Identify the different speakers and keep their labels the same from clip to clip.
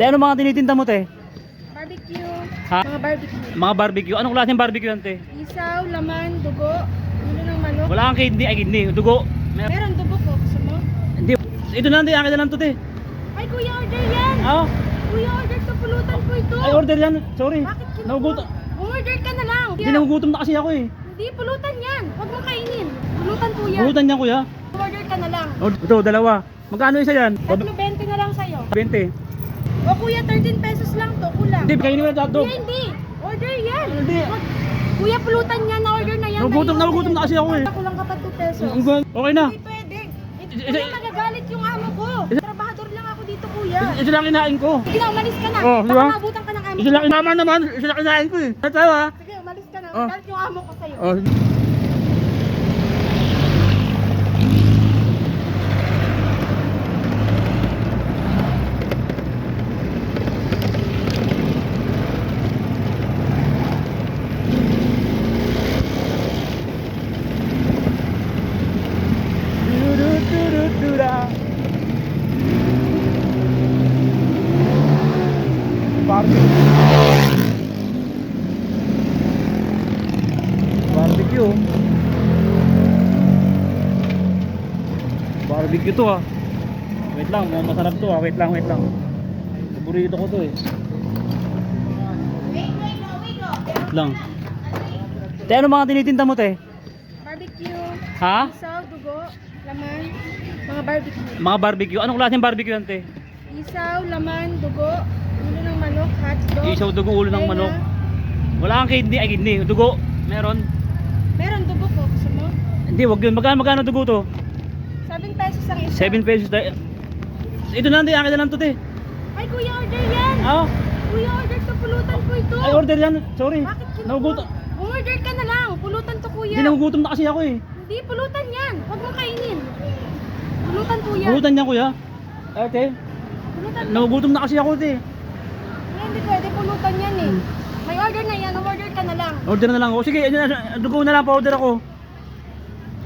Speaker 1: Te, ano mga tinitinda mo, te?
Speaker 2: Barbecue.
Speaker 1: Ha?
Speaker 2: Mga barbecue.
Speaker 1: Mga barbecue. Anong klaseng barbecue yan, te?
Speaker 2: Isaw, laman, dugo, ulo ng manok.
Speaker 1: Wala kang kidney, ay kidney, dugo.
Speaker 2: Meron dugo po. Gusto mo?
Speaker 1: Hindi. Ito na lang, te. Akin na lang to, te.
Speaker 2: Ay, kuya, order yan.
Speaker 1: Ah,
Speaker 2: Kuya, order to. Pulutan ko ito.
Speaker 1: ay order yan. Sorry.
Speaker 2: Bakit kinuha?
Speaker 1: Nagugutom.
Speaker 2: Order ka na lang.
Speaker 1: Hindi, nagugutom na kasi ako eh.
Speaker 2: Hindi, pulutan yan. Huwag mong kainin. Pulutan kuya.
Speaker 1: Pulutan niya, kuya.
Speaker 2: Order ka na lang.
Speaker 1: Ito, dalawa. Magkano isa yan?
Speaker 2: 3.20 na lang sa'yo.
Speaker 1: 20.
Speaker 2: O kuya, 13 pesos lang to. Kulang.
Speaker 1: Hindi, kainin mo na hotdog.
Speaker 2: Kuya, hindi. Order yan.
Speaker 1: Hindi.
Speaker 2: Kuya, pulutan yan. Na-order na yan.
Speaker 1: Nagugutom na kasi ako eh.
Speaker 2: Kulang ka pa 2 pesos.
Speaker 1: Okay na.
Speaker 2: Hindi pwede. Kuya, magagalit yung amo ko. Trabahador lang ako dito, kuya.
Speaker 1: Isa lang kinain ko.
Speaker 2: Sige na, umalis ka na.
Speaker 1: Oh, di ba?
Speaker 2: Baka mabutan ka ng amo
Speaker 1: Isa lang naman naman. Isa lang kinain ko eh. Ano tayo ha?
Speaker 2: Sige, umalis ka na.
Speaker 1: Oh.
Speaker 2: Galit yung amo ko sa'yo.
Speaker 1: Oh. Barbecue. Barbecue to ah. Wait lang, masarap to ah. Wait lang. Paborito ko to eh. Wait lang. Te, ano mga tinitinda mo, te?
Speaker 2: Barbecue.
Speaker 1: Ha?
Speaker 2: Isaw, dugo, laman, mga barbecue.
Speaker 1: Mga barbecue. Anong klaseng barbecue yan, te?
Speaker 2: Isaw, laman, dugo, ulo ng manok, hotdog.
Speaker 1: Isaw, dugo, ulo ng
Speaker 2: tenga.
Speaker 1: manok. Wala kang kidney, ay kidney. Dugo. Meron.
Speaker 2: Meron dugo po. Gusto mo?
Speaker 1: Hindi, wag yun. Magkano dugo to?
Speaker 2: 7 pesos ang isa.
Speaker 1: 7 pesos. Ito na lang, te. Akin na lang to, te.
Speaker 2: Ay, kuya, order yan.
Speaker 1: Ah,
Speaker 2: Kuya, order to. Pulutan ko ito.
Speaker 1: ay order yan. Sorry.
Speaker 2: Bakit kinuha?
Speaker 1: Nagugutom.
Speaker 2: Order ka na lang. Pulutan to, kuya.
Speaker 1: Hindi, nagugutom na kasi ako eh.
Speaker 2: Hindi, pulutan yan. Huwag mong kainin. Pulutan, kuya.
Speaker 1: Pulutan niya, kuya. Te.
Speaker 2: Pulutan.
Speaker 1: Nagugutom na kasi ako, te.
Speaker 2: Kuya, hindi pwede pulutan yan eh. May order na yan. Order ka na lang.
Speaker 1: Order na lang ako. Sige, dugo na lang pa-order ako.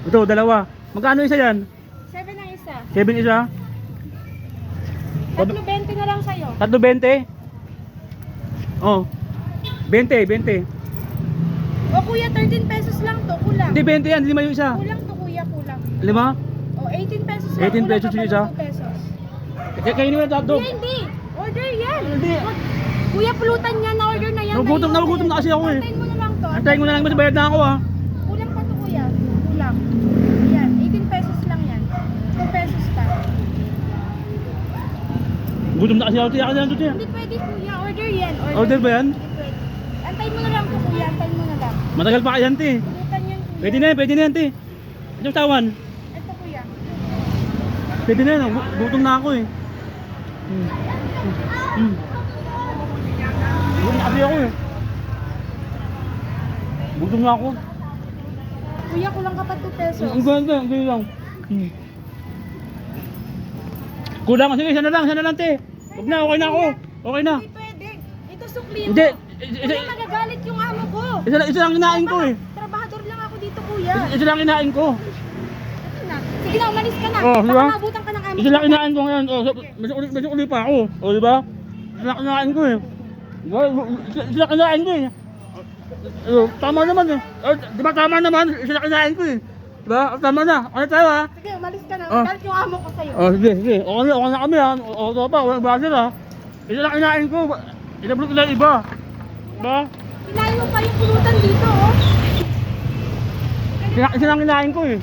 Speaker 1: Ito, dalawa. Magkano isa yan?
Speaker 2: 7 ang isa.
Speaker 1: 7 isa?
Speaker 2: 3.20 na lang sa'yo.
Speaker 1: 3.20? Oh. 20.
Speaker 2: O kuya, 13 pesos lang to. Kulang.
Speaker 1: Hindi, 20 yan. 5 yung isa.
Speaker 2: Kulang to kuya, kulang.
Speaker 1: 5?
Speaker 2: O 18 pesos lang.
Speaker 1: 18 pesos yung isa?
Speaker 2: 2 pesos.
Speaker 1: Kainin mo na hotdog.
Speaker 2: Kuya, hindi. Order yan.
Speaker 1: Hindi.
Speaker 2: Kuya, pulutan yan. Na-order na yan.
Speaker 1: Nagugutom na kasi ako eh.
Speaker 2: Antayin mo na lang to.
Speaker 1: Antayin mo na lang, mas bayad na ako ah.
Speaker 2: Kulang pa to kuya. Kulang. Yan, 18 pesos lang yan. 2 pesos pa.
Speaker 1: Gutom na kasi ako. Tiyakan na lang to, tiya.
Speaker 2: Hindi pwede kuya. Order yan.
Speaker 1: Order ba yan?
Speaker 2: Hindi pwede. Antayin mo na lang to kuya. Antayin mo na lang.
Speaker 1: Matagal pa yan, te.
Speaker 2: Pulutan yan kuya.
Speaker 1: Pwede na yan, te. Anong tawan?
Speaker 2: Ito kuya.
Speaker 1: Pwede na yan. Gutom na ako eh. Gutom na kasi ako eh. Gutom na ako.
Speaker 2: Kuya, kulang ka pa 2 pesos.
Speaker 1: Ang ganda, ang ganda lang. Kulang, sige, sana lang, te. Huwag na, okay na ako. Okay na.
Speaker 2: Hindi pwede. Ito sukli mo.
Speaker 1: Hindi.
Speaker 2: Kuya, magagalit yung amo ko.
Speaker 1: Isa lang kinain ko eh.
Speaker 2: Trabahador lang ako dito, kuya.
Speaker 1: Isa lang kinain ko.
Speaker 2: Sige na, umalis ka na.
Speaker 1: Oh, di ba?
Speaker 2: Baka mabutan ka ng amo
Speaker 1: Isa lang kinain ko ngayon. Oh, medyo uli pa ako. Oh, di ba? Isa lang kinain ko eh. Diba? Isa lang kinain ko eh. Tama naman eh. Di ba tama naman? Isa lang kinain ko eh. Diba? Tama na. Ano tayo ha?
Speaker 2: Sige, umalis ka na.
Speaker 1: Oh.
Speaker 2: Galit yung amo ko sa'yo.
Speaker 1: Oh, sige. Okay na kami ha. O, ito pa. Walang basil ha. Isa lang kinain ko. Inablog ko lang iba. Diba?
Speaker 2: Kinain mo pa yung pulutan dito, oh.
Speaker 1: Isa lang kinain ko eh.